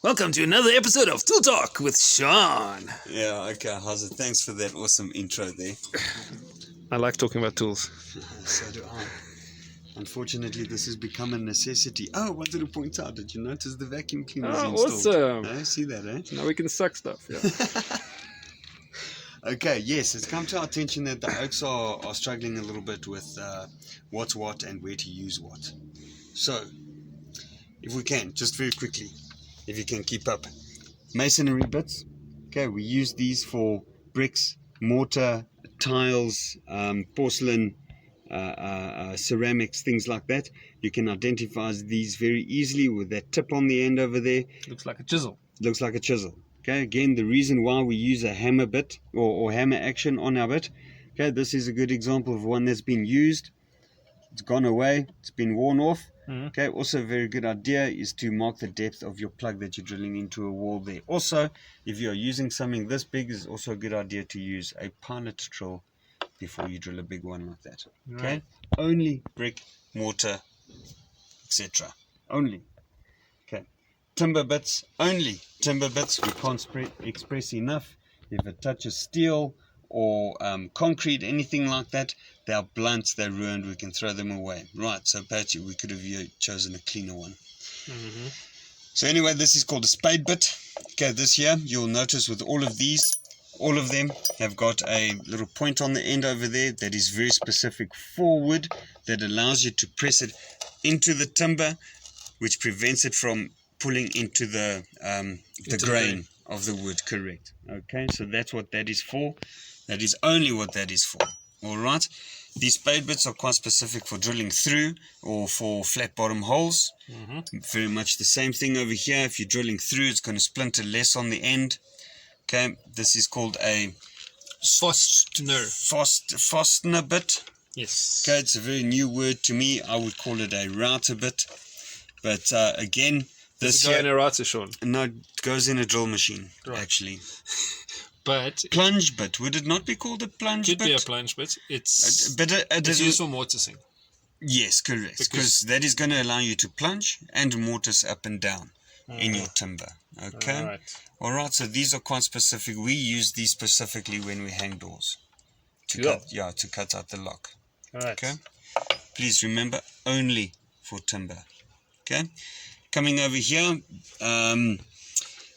Welcome to another episode of Tool Talk with Sean. Yeah, okay, how's it? Thanks for that awesome intro there. I like talking about tools. So do I. Unfortunately, this has become a necessity. Oh, I wanted to point out, did you notice the vacuum cleaner is installed? Awesome. I see that, eh? Now we can suck stuff, yeah. Okay, yes, it's come to our attention that the Oaks are struggling a little bit with what's what and where to use what. So, if we can, just very quickly, if you can keep up. Masonry bits. Okay, we use these for bricks, mortar, tiles, porcelain, ceramics, things like that. You can identify these very easily with that tip on the end over there. Looks like a chisel. Looks like a chisel. Okay, again, the reason why we use a hammer bit or hammer action on our bit. Okay, this is a good example of one that's been used. It's gone away. It's been worn off. Okay, also a very good idea is to mark the depth of your plug that you're drilling into a wall there. Also, if you're using something this big, it's also a good idea to use a pilot drill before you drill a big one like that. Okay, Right. Only brick, mortar, etc. Only. Okay, timber bits, only timber bits. We can't express enough. If it touches steel or concrete, anything like that, they are blunt, they're ruined, we can throw them away. Right, so Patty, we could have chosen a cleaner one. So anyway, this is called a spade bit. Okay, this here, you'll notice with all of these, all of them have got a little point on the end over there that is very specific for wood, that allows you to press it into the timber, which prevents it from pulling into the grain of the wood, correct. Okay, so that's what that is for. That is only what that is for. All right. These spade bits are quite specific for drilling through or for flat bottom holes. Very much the same thing over here. If you're drilling through, it's going to splinter less on the end. Okay, this is called a Fastener bit. Yes. Okay, it's a very new word to me. I would call it a router bit. But again, Does it go in a router, Sean? No, it goes in a drill machine, Right. actually. But Plunge bit. Would it not be called a plunge it bit? could be a plunge bit. It's It's used for mortising. Yes, correct. Because that is going to allow you to plunge and mortise up and down in your timber. Okay? All right, so these are quite specific. We use these specifically when we hang doors. To cut out the lock. All right. Okay? Please remember, only for timber. Okay? Coming over here,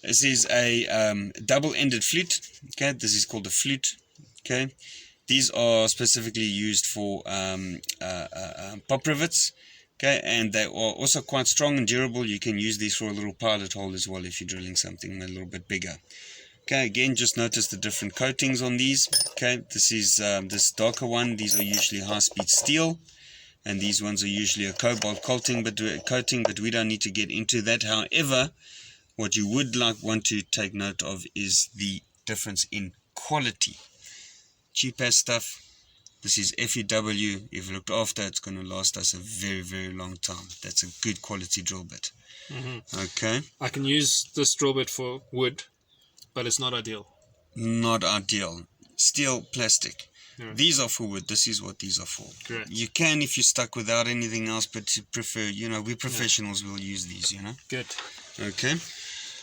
this is a double-ended flute. Okay, this is called a flute. Okay, these are specifically used for pop rivets. Okay, and they are also quite strong and durable. You can use these for a little pilot hole as well if you're drilling something a little bit bigger. Okay, again, just notice the different coatings on these. Okay, this is this darker one. These are usually high-speed steel. And these ones are usually a cobalt coating, but we don't need to get into that. However, what you would want to take note of is the difference in quality. Cheap ass stuff. This is FEW. If looked after, it's going to last us a very, very long time. That's a good quality drill bit. Okay. I can use this drill bit for wood, but it's not ideal. Not ideal. Steel, plastic. Yeah. These are for wood. This is what these are for. Correct. You can if you're stuck without anything else, but to prefer, we professionals will use these, Good. Okay.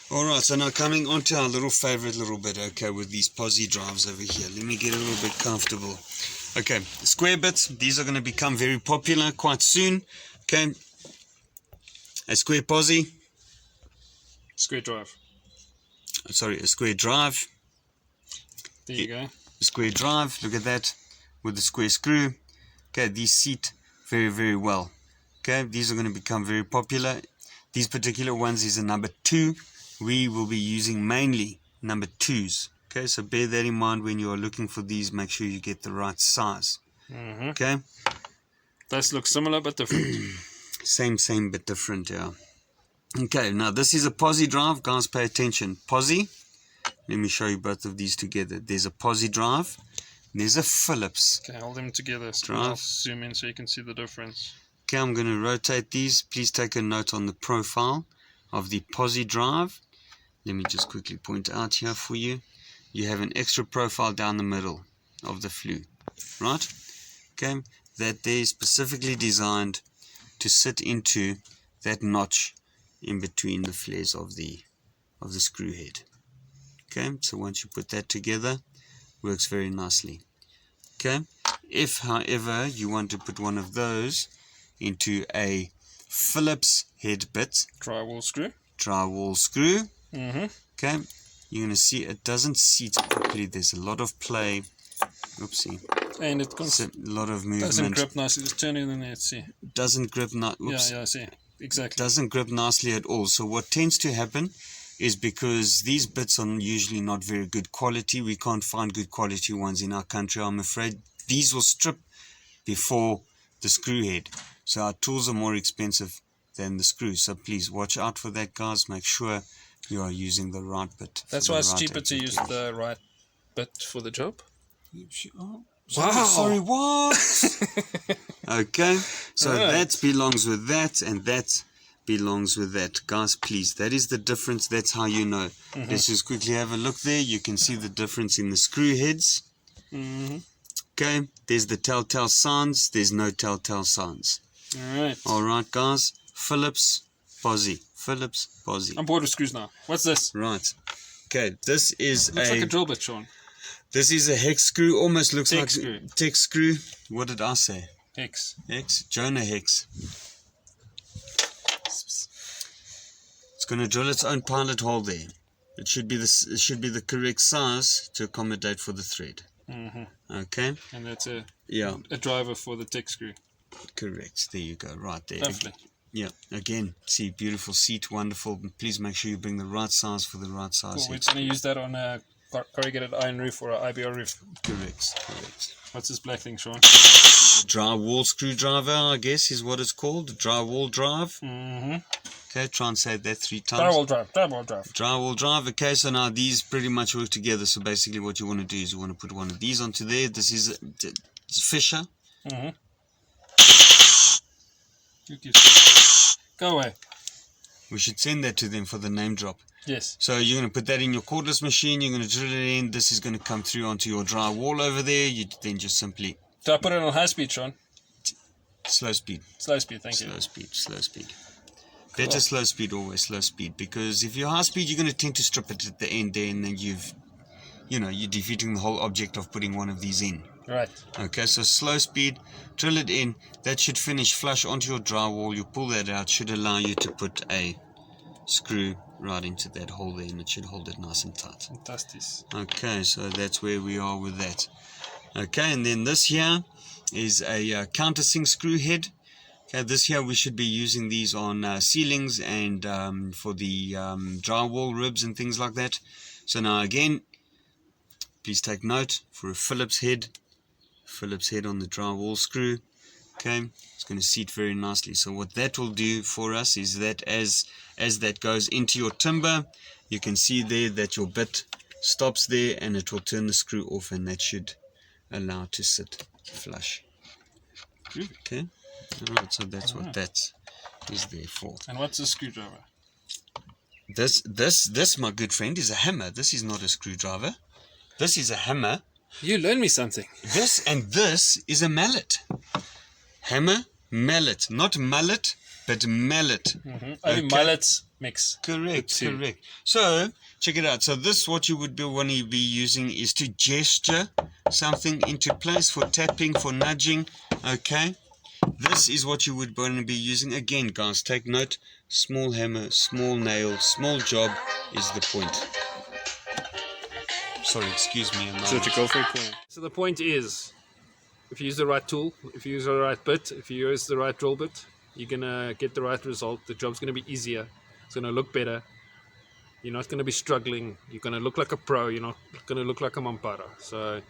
All right, so now coming on to our little favorite little bit, okay, with these Posi drives over here. Let me get a little bit comfortable. Okay, square bits. These are going to become very popular quite soon. Okay. A square Posi. Square drive. Sorry, a square drive. There you go. Square drive, look at that, with the square screw. Okay, these seat very, very well. Okay, these are going to become very popular. These particular ones is a number 2. We will be using mainly number 2s. Okay, so bear that in mind when you are looking for these. Make sure you get the right size. Okay, Those look similar but different. same but different, yeah. Okay, now this is a Posi drive. Guys, pay attention. Posi. Let me show you both of these together. There's a Posi drive. There's a Phillips. Okay, hold them together. So Drive. I'll zoom in so you can see the difference. Okay, I'm going to rotate these. Please take a note on the profile of the Posi drive. Let me just quickly point out here for you. You have an extra profile down the middle of the flue. Right? Okay, that there is specifically designed to sit into that notch in between the flares of the of the screw head. Okay, so once you put that together, works very nicely. Okay, if however you want to put one of those into a Phillips head bit, Drywall screw. Okay, you're going to see it doesn't seat properly. There's a lot of play. Oopsie. And it A lot of movement. doesn't grip nicely. Just turn it in there, see. Doesn't grip Yeah, I see. Exactly. Doesn't grip nicely at all. So what tends to happen is, because these bits are usually not very good quality, we can't find good quality ones in our country, I'm afraid. These will strip before the screw head. So our tools are more expensive than the screw. So please watch out for that, guys. Make sure you are using the right bit. That's why it's cheaper to use the right bit for the job. Oh, wow. Sorry, what? Okay, so right. that belongs with that, and that belongs with that. Guys, please, that is the difference. That's how you know. Let's just quickly have a look there. You can see the difference in the screw heads. Okay, there's the telltale signs. There's no telltale signs. All right, guys. Phillips, Posi. Phillips, Posi. I'm bored with screws now. What's this? Right. Okay, this is Looks like a drill bit, Sean. This is a hex screw. Almost looks Hex like screw. Hex screw. What did I say? Hex. Hex. Jonah Hex. It's going to drill its own pilot hole there. It should be the correct size to accommodate for the thread. Okay. And that's a driver for the tech screw. Correct. There you go. Right there. Lovely. Yeah. Again, see, beautiful seat, wonderful. Please make sure you bring the right size for the right size. Cool. We're going to use that on a corrugated iron roof or an IBR roof. Correct. What's this black thing, Sean? Drywall screwdriver, I guess, is what it's called. Drywall drive. Okay, try and say that 3 times. Drywall drive. Drywall drive. Okay, so now these pretty much work together. So basically what you want to do is you want to put one of these onto there. This is a Fisher. Go away. We should send that to them for the name drop. Yes. So you're going to put that in your cordless machine. You're going to drill it in. This is going to come through onto your drywall over there. You then just simply... Do I put it on high speed, Sean? Slow speed. Slow speed, thank you. Slow speed. Better slow speed, always slow speed. Because if you're high speed, you're going to tend to strip it at the end there, and then you're defeating the whole object of putting one of these in. Right. Okay, so slow speed, drill it in. That should finish flush onto your drywall. You pull that out, should allow you to put a screw right into that hole there, and it should hold it nice and tight. Fantastic. Okay, so that's where we are with that. Okay, and then this here is a countersink screw head. Okay, this here we should be using these on ceilings and for the drywall ribs and things like that. So now again, please take note for a Phillips head on the drywall screw. Okay, it's going to seat very nicely. So what that will do for us is that as that goes into your timber, you can see there that your bit stops there, and it will turn the screw off, and that should allow it to sit flush. Okay, alright, so that's what that is there for. And what's a screwdriver? This, my good friend, is a hammer. This is not a screwdriver. This is a hammer. You learned me something. This is a mallet. Hammer, mallet, not mallet, but mallet. Only mallets mix. Correct. So check it out. So this, what you would want to be using is to gesture something into place for tapping, for nudging. Okay, this is what you would want to be using. Again, guys, take note. Small hammer, small nail, small job is the point. Sorry, excuse me. So the point is, if you use the right tool, if you use the right bit, if you use the right drill bit, you're going to get the right result. The job's going to be easier. It's going to look better. You're not going to be struggling. You're going to look like a pro. You're not going to look like a mampara. So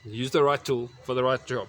use the right tool for the right job.